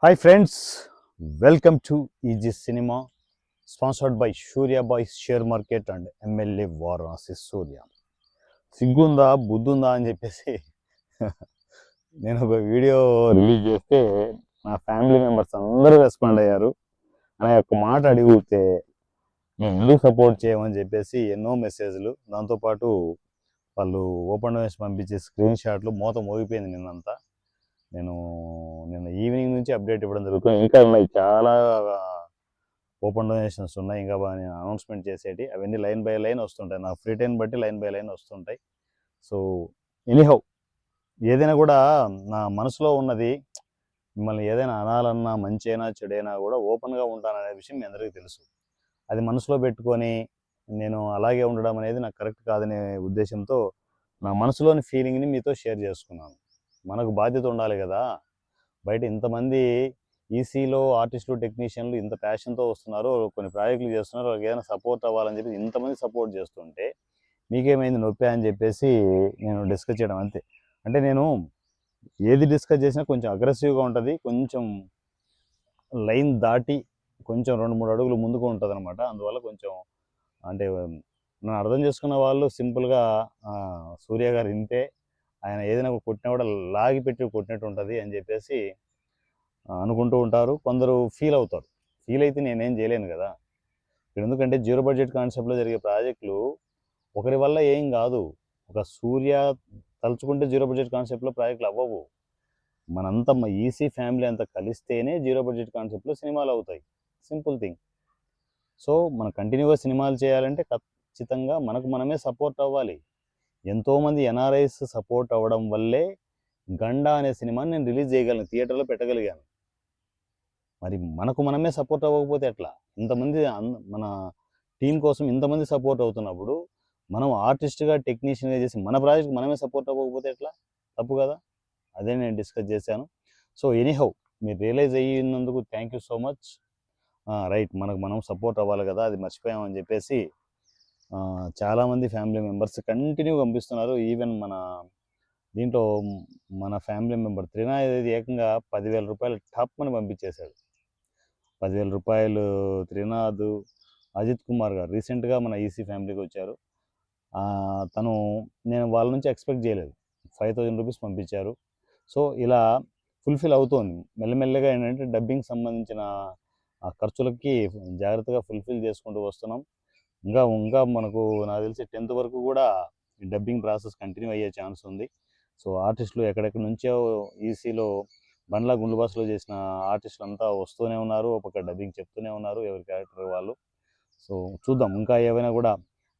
Hi friends, welcome to EG Cinema, sponsored by Surya Boys Share Market and MLA Varanasi Surya. సిగ్గుందా బుద్ధుందా అని చెప్పేసి నేను ఒక వీడియో రిలీజ్ చేస్తే నా ఫ్యామిలీ మెంబర్స్ అందరూ రెస్పాండ్ అయ్యారు. అనే ఒక మాట అడిగితే మేము ఎందుకు సపోర్ట్ చేయమని చెప్పేసి ఎన్నో మెసేజ్లు, దాంతోపాటు వాళ్ళు ఓపెన్ వేసి పంపించే స్క్రీన్ షాట్లు మోత మోగిపోయింది నిన్నంతా. నేను నిన్న ఈవినింగ్ నుంచి అప్డేట్ ఇవ్వడం జరుగుతుంది. ఇంకా ఉన్నాయి చాలా ఓపెన్ డొనేషన్స్ ఉన్నాయి, ఇంకా నేను అనౌన్స్మెంట్ చేసేటి అవన్నీ లైన్ బై లైన్ వస్తుంటాయి. నా ఫ్రీ టైం బట్టి లైన్ బై లైన్ వస్తుంటాయి. సో ఎనీహౌ, ఏదైనా కూడా నా మనసులో ఉన్నది, మిమ్మల్ని ఏదైనా అనాలన్నా మంచి అయినా చెడైనా కూడా ఓపెన్గా ఉంటాననే విషయం మీ అందరికీ తెలుసు. అది మనసులో పెట్టుకొని నేను అలాగే ఉండడం అనేది నాకు కరెక్ట్ కాదనే ఉద్దేశంతో నా మనసులోని ఫీలింగ్ని మీతో షేర్ చేసుకున్నాను. మనకు బాధ్యత ఉండాలి కదా. బయట ఇంతమంది ఈసీలో ఆర్టిస్టులు టెక్నీషియన్లు ఇంత ప్యాషన్తో వస్తున్నారు, కొన్ని ప్రాజెక్టులు చేస్తున్నారు, వాళ్ళకి ఏదైనా సపోర్ట్ అవ్వాలని చెప్పి ఇంతమంది సపోర్ట్ చేస్తుంటే మీకేమైంది నొప్పి అని చెప్పేసి నేను డిస్కస్ చేయడం అంతే. అంటే నేను ఏది డిస్కస్ చేసినా కొంచెం అగ్రెసివ్గా ఉంటుంది, కొంచెం లైన్ దాటి కొంచెం 2-3 అడుగులు ముందుకు ఉంటుంది అనమాట. అందువల్ల కొంచెం అంటే నన్ను అర్థం చేసుకున్న వాళ్ళు సింపుల్గా సూర్య గారు ఇంతే, ఆయన ఏదైనా కొట్టినా కూడా లాగి పెట్టి కొట్టినట్టు ఉంటుంది అని చెప్పేసి అనుకుంటూ ఉంటారు. కొందరు ఫీల్ అవుతారు. ఫీల్ అయితే నేనేం చేయలేను కదా. ఎందుకంటే జీరో బడ్జెట్ కాన్సెప్ట్లో జరిగే ప్రాజెక్టులు ఒకరి వల్ల ఏం కాదు. ఒక సూర్య తలుచుకుంటే జీరో బడ్జెట్ కాన్సెప్ట్లో ప్రాజెక్టులు అవ్వవు. మనంతా మా ఈసీ ఫ్యామిలీ అంతా కలిస్తేనే జీరో బడ్జెట్ కాన్సెప్ట్లో సినిమాలు అవుతాయి. Simple thing. సో మనం కంటిన్యూగా సినిమాలు చేయాలంటే ఖచ్చితంగా మనకు మనమే సపోర్ట్ అవ్వాలి. ఎంతోమంది ఎన్ఆర్ఐస్ సపోర్ట్ అవ్వడం వల్లే గండా అనే సినిమాని నేను రిలీజ్ చేయగలను, థియేటర్లో పెట్టగలిగాను. మరి మనకు మనమే సపోర్ట్ అవ్వకపోతే ఎట్లా? ఇంతమంది మన టీం కోసం ఇంతమంది సపోర్ట్ అవుతున్నప్పుడు మనం ఆర్టిస్ట్గా టెక్నీషియన్గా చేసి మన ప్రాజెక్ట్ మనమే సపోర్ట్ అవ్వకపోతే ఎట్లా? తప్పు కదా. అదే నేను డిస్కస్ చేశాను. సో ఎనీహౌ, మీరు రియలైజ్ అయ్యినందుకు thank you so much. Right, మనకు మనం సపోర్ట్ అవ్వాలి కదా, అది మర్చిపోయామని చెప్పేసి చాలామంది ఫ్యామిలీ మెంబర్స్ కంటిన్యూ పంపిస్తున్నారు. ఈవెన్ మన దీంట్లో మన ఫ్యామిలీ మెంబర్ త్రినాథ్ ఏకంగా 10,000 రూపాయలు టాప్ అని పంపించేశాడు. 10,000 రూపాయలు త్రినాథ్. అజిత్ కుమార్ గారు రీసెంట్గా మన ఈసీ ఫ్యామిలీకి వచ్చారు. తను, నేను వాళ్ళ నుంచి ఎక్స్పెక్ట్ చేయలేదు, 5,000 రూపీస్ పంపించారు. సో ఇలా ఫుల్ఫిల్ అవుతోంది మెల్లమెల్లగా. ఏంటంటే డబ్బింగ్ సంబంధించిన ఆ ఖర్చులకి జాగ్రత్తగా ఫుల్ఫిల్ చేసుకుంటూ వస్తున్నాం. ఇంకా ఇంకా మనకు నాకు తెలిసి 10th వరకు కూడా ఈ డబ్బింగ్ ప్రాసెస్ కంటిన్యూ అయ్యే ఛాన్స్ ఉంది. సో ఆర్టిస్టులు ఎక్కడెక్కడి నుంచో ఈసీలో బండ్ల గుండు బస్సులో చేసిన ఆర్టిస్టులు అంతా వస్తూనే ఉన్నారు, ఒక పక్క డబ్బింగ్ చెప్తూనే ఉన్నారు ఎవరి క్యారెక్టర్ వాళ్ళు. సో చూద్దాం, ఇంకా ఏవైనా కూడా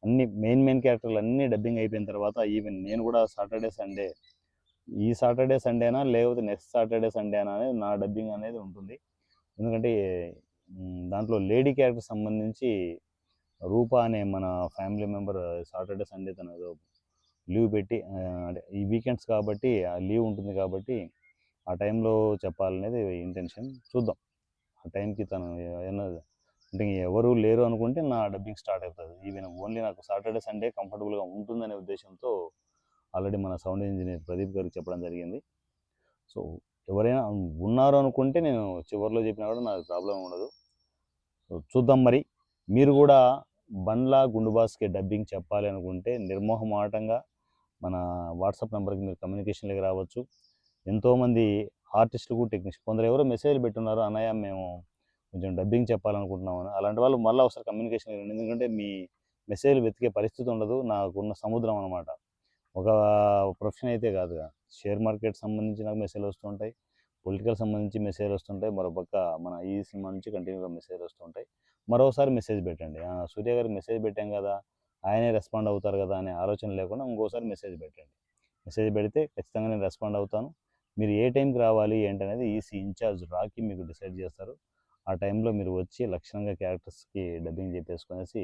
అన్ని మెయిన్ క్యారెక్టర్లు అన్నీ డబ్బింగ్ అయిపోయిన తర్వాత ఈవెన్ నేను కూడా సాటర్డే సండే, ఈ సాటర్డే సండేనా లేకపోతే నెక్స్ట్ సాటర్డే సండేనా అనేది నా డబ్బింగ్ అనేది ఉంటుంది. ఎందుకంటే దాంట్లో లేడీ క్యారెక్టర్ సంబంధించి రూప అనే మన ఫ్యామిలీ మెంబర్ సాటర్డే సండే తను ఏదో లీవ్ పెట్టి, అంటే ఈ వీకెండ్స్ కాబట్టి ఆ లీవ్ ఉంటుంది కాబట్టి ఆ టైంలో చెప్పాలనేది ఇంటెన్షన్. చూద్దాం, ఆ టైంకి తను ఏమన్నా అంటే ఎవరు లేరు అనుకుంటే నా డబ్బింగ్ స్టార్ట్ అవుతుంది. ఈవెన్ ఓన్లీ నాకు సాటర్డే సండే కంఫర్టబుల్గా ఉంటుందనే ఉద్దేశంతో ఆల్రెడీ మన సౌండ్ ఇంజనీర్ ప్రదీప్ గారికి చెప్పడం జరిగింది. సో ఎవరైనా ఉన్నారు అనుకుంటే నేను చివరిలో చెప్పినా కూడా నాకు ప్రాబ్లం ఉండదు. సో చూద్దాం. మరి మీరు కూడా బండ్లా గుండుబాస్కి డబ్బింగ్ చెప్పాలి అనుకుంటే నిర్మోహమాటంగా మన వాట్సాప్ నెంబర్కి మీరు కమ్యూనికేషన్లోకి రావచ్చు. ఎంతోమంది ఆర్టిస్టులు టెక్నీషియన్ కొందరు ఎవరో మెసేజ్లు పెట్టున్నారు, అన్నయ్య మేము కొంచెం డబ్బింగ్ చెప్పాలనుకుంటున్నామని. అలాంటి వాళ్ళు మళ్ళీ ఒకసారి కమ్యూనికేషన్, ఎందుకంటే మీ మెసేజ్లు వెతికే పరిస్థితి ఉండదు. నాకున్న సముద్రం అనమాట. ఒక ప్రొఫెషన్ అయితే కాదుగా, షేర్ మార్కెట్ సంబంధించి నాకు మెసేజ్లు వస్తుంటాయి, పొలిటికల్ సంబంధించి మెసేజ్లు వస్తుంటాయి, మరోపక్క మన ఈ సినిమా నుంచి కంటిన్యూగా మెసేజ్లు వస్తుంటాయి. మరోసారి మెసేజ్ పెట్టండి, సూర్య గారికి మెసేజ్ పెట్టాం కదా, ఆయనే రెస్పాండ్ అవుతారు కదా అనే ఆలోచన లేకుండా ఇంకోసారి మెసేజ్ పెట్టండి. మెసేజ్ పెడితే ఖచ్చితంగా నేను రెస్పాండ్ అవుతాను. మీరు ఏ టైంకి రావాలి ఏంటనేది ఈసీ ఇన్ఛార్జ్ రాకి మీకు డిసైడ్ చేస్తారు. ఆ టైంలో మీరు వచ్చి లక్షణంగా క్యారెక్టర్స్కి డబ్బింగ్ చెప్పేసుకునేసి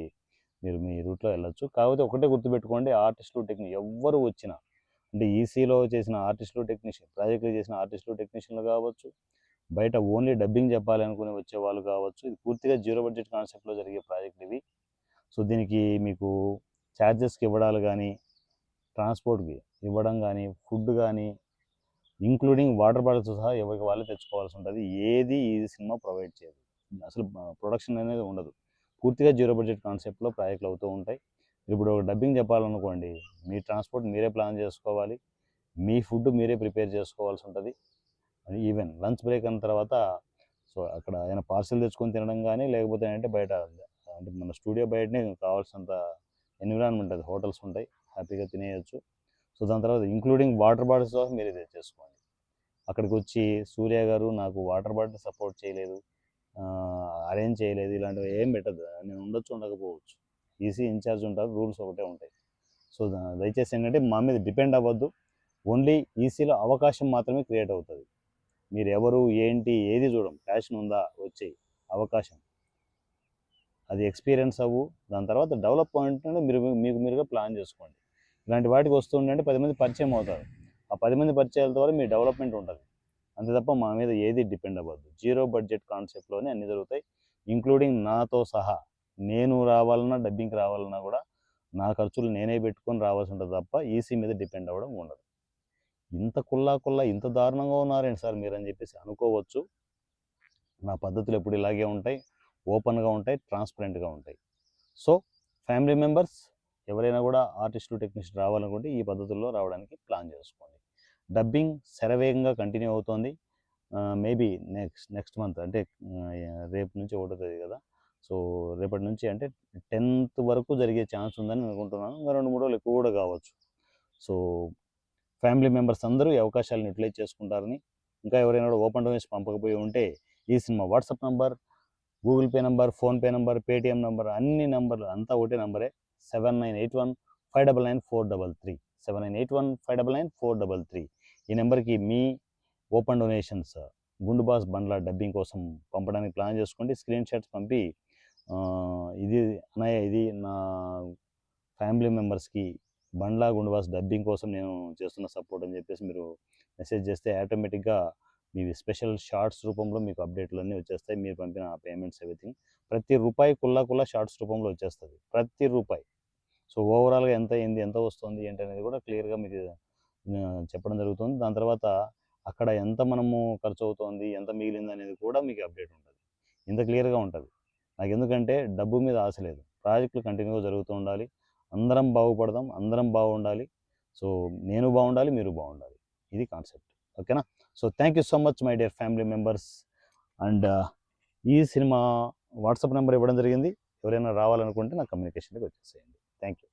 మీరు మీ రూట్లో వెళ్ళొచ్చు. కాకపోతే ఒకటే గుర్తుపెట్టుకోండి, ఆర్టిస్టులు ఎవ్వరు వచ్చినా, అంటే ఈసీలో చేసిన ఆర్టిస్టులు టెక్నీషియన్, ప్రాజెక్టులు చేసిన ఆర్టిస్టులు టెక్నీషియన్లు కావచ్చు, బయట ఓన్లీ డబ్బింగ్ చెప్పాలి అనుకుని వచ్చే వాళ్ళు కావచ్చు, ఇది పూర్తిగా జీరో బడ్జెట్ కాన్సెప్ట్లో జరిగే ప్రాజెక్టులు ఇవి. సో దీనికి మీకు ఛార్జెస్కి ఇవ్వడాలు కానీ, ట్రాన్స్పోర్ట్కి ఇవ్వడం కానీ, ఫుడ్ కానీ, ఇంక్లూడింగ్ వాటర్ బాటిల్స్ సహా ఎవరికి వాళ్ళే తెచ్చుకోవాల్సి ఉంటుంది. ఏది ఈ సినిమా ప్రొవైడ్ చేయదు. అసలు ప్రొడక్షన్ అనేది ఉండదు. పూర్తిగా జీరో బడ్జెట్ కాన్సెప్ట్లో ప్రాజెక్టులు అవుతూ ఉంటాయి. ఇప్పుడు ఒక డబ్బింగ్ చెప్పాలనుకోండి, మీ ట్రాన్స్పోర్ట్ మీరే ప్లాన్ చేసుకోవాలి, మీ ఫుడ్ మీరే ప్రిపేర్ చేసుకోవాల్సి ఉంటుంది. ఈవెన్ లంచ్ బ్రేక్ అయిన తర్వాత సో అక్కడ ఏమైనా పార్సిల్ తెచ్చుకొని తినడం కానీ, లేకపోతే ఏంటంటే బయట అంటే మన స్టూడియో బయటనే కావాల్సినంత ఎన్విరాన్మెంట్ అది, హోటల్స్ ఉంటాయి, హ్యాపీగా తినేయచ్చు. సో దాని తర్వాత ఇంక్లూడింగ్ వాటర్ బాటిల్స్ మీరే తెచ్చేసుకోండి. అక్కడికి వచ్చి సూర్య గారు నాకు వాటర్ బాటిల్ సపోర్ట్ చేయలేదు, అరేంజ్ చేయలేదు, ఇలాంటివి ఏం పెట్టదు. నేను ఉండొచ్చు, ఉండకపోవచ్చు. ఈసీ ఇన్ఛార్జ్ ఉంటారు, రూల్స్ ఒకటే ఉంటాయి. సో దయచేసి ఏంటంటే మా మీద డిపెండ్ అవ్వద్దు. ఓన్లీ ఈసీలో అవకాశం మాత్రమే క్రియేట్ అవుతుంది. మీరు ఎవరు ఏంటి ఏది చూడం, ప్యాషన్ ఉందా వచ్చే అవకాశం, అది ఎక్స్పీరియన్స్ అవ్వు, దాని తర్వాత డెవలప్మెంట్ మీరు మీరుగా ప్లాన్ చేసుకోండి. ఇలాంటి వాటికి వస్తుందంటే 10 మంది పరిచయం అవుతారు. ఆ 10 మంది పరిచయాల ద్వారా మీ డెవలప్మెంట్ ఉంటుంది. అంతే తప్ప మా మీద ఏది డిపెండ్ అవ్వద్దు. జీరో బడ్జెట్ కాన్సెప్ట్లోనే అన్నీ జరుగుతాయి, ఇంక్లూడింగ్ నాతో సహా. నేను రావాలన్నా, డబ్బింగ్కి రావాలన్నా కూడా నా ఖర్చులు నేనే పెట్టుకొని రావాల్సి ఉంటుంది తప్ప ఈసీ మీద డిపెండ్ అవ్వడం ఉండదు. ఇంత కుల్లా ఇంత దారుణంగా ఉన్నారేంటి సార్ మీరు అని చెప్పేసి అనుకోవచ్చు. నా పద్ధతులు ఎప్పుడు ఇలాగే ఉంటాయి, ఓపెన్గా ఉంటాయి, ట్రాన్స్పరెంట్గా ఉంటాయి. సో ఫ్యామిలీ మెంబర్స్ ఎవరైనా కూడా ఆర్టిస్టులు, టెక్నీషియన్ రావాలనుకుంటే ఈ పద్ధతుల్లో రావడానికి ప్లాన్ చేసుకోండి. డబ్బింగ్ శరవేగంగా కంటిన్యూ అవుతోంది. మేబీ నెక్స్ట్ మంత్ అంటే రేపు నుంచి 1వ తేదీ కదా, సో రేపటి నుంచి అంటే 10th వరకు జరిగే ఛాన్స్ ఉందని అనుకుంటున్నాను. ఇంకా 2-3 రోజులు ఎక్కువ కూడా కావచ్చు. సో ఫ్యామిలీ మెంబర్స్ అందరూ ఈ అవకాశాలను యూటిలైజ్ చేసుకుంటారని, ఇంకా ఎవరైనా కూడా ఓపెన్ డొనేషన్ పంపకపోయి ఉంటే ఈ cinema WhatsApp number, Google pay number, PhonePe number, Paytm number, అన్ని నంబర్లు అంతా ఒకటే నంబరే, 7981599433, 7981599433. ఈ నెంబర్కి మీ ఓపెన్ డొనేషన్స్ గుండు బాస్ బండ్ల డబ్బింగ్ కోసం పంపడానికి ప్లాన్ చేసుకోండి. స్క్రీన్ షాట్స్ పంపి ఇది అన్నయ్య, ఇది నా ఫ్యామిలీ మెంబర్స్కి బండ్లా గుండు బాస్ డబ్బింగ్ కోసం నేను చేస్తున్న సపోర్ట్ అని చెప్పేసి మీరు మెసేజ్ చేస్తే ఆటోమేటిక్గా మీ స్పెషల్ షార్ట్స్ రూపంలో మీకు అప్డేట్లు అన్నీ వచ్చేస్తాయి. మీరు పంపిన పేమెంట్స్ ఎవ్రీథింగ్ ప్రతి రూపాయి కుల్లా షార్ట్స్ రూపంలో వచ్చేస్తుంది, ప్రతి రూపాయి. సో ఓవరాల్గా ఎంత అయింది, ఎంత వస్తుంది ఏంటి అనేది కూడా క్లియర్గా మీకు చెప్పడం జరుగుతుంది. దాని తర్వాత అక్కడ ఎంత మనము ఖర్చు అవుతుంది, ఎంత మిగిలింది అనేది కూడా మీకు అప్డేట్ ఉంటుంది. ఇంత క్లియర్గా ఉంటుంది. నాకు ఎందుకంటే డబ్బు మీద ఆశ లేదు, ప్రాజెక్టులు కంటిన్యూగా జరుగుతూ ఉండాలి, అందరం బాగుపడదాం, అందరం బాగుండాలి. సో నేను బాగుండాలి, మీరు బాగుండాలి, ఇది కాన్సెప్ట్. ఓకేనా? So thank you so much my dear family members. And ఈ సినిమా వాట్సాప్ నెంబర్ ఇవ్వడం జరిగింది. ఎవరైనా రావాలనుకుంటే నా కమ్యూనికేషన్కి వచ్చేసేయండి. Thank you.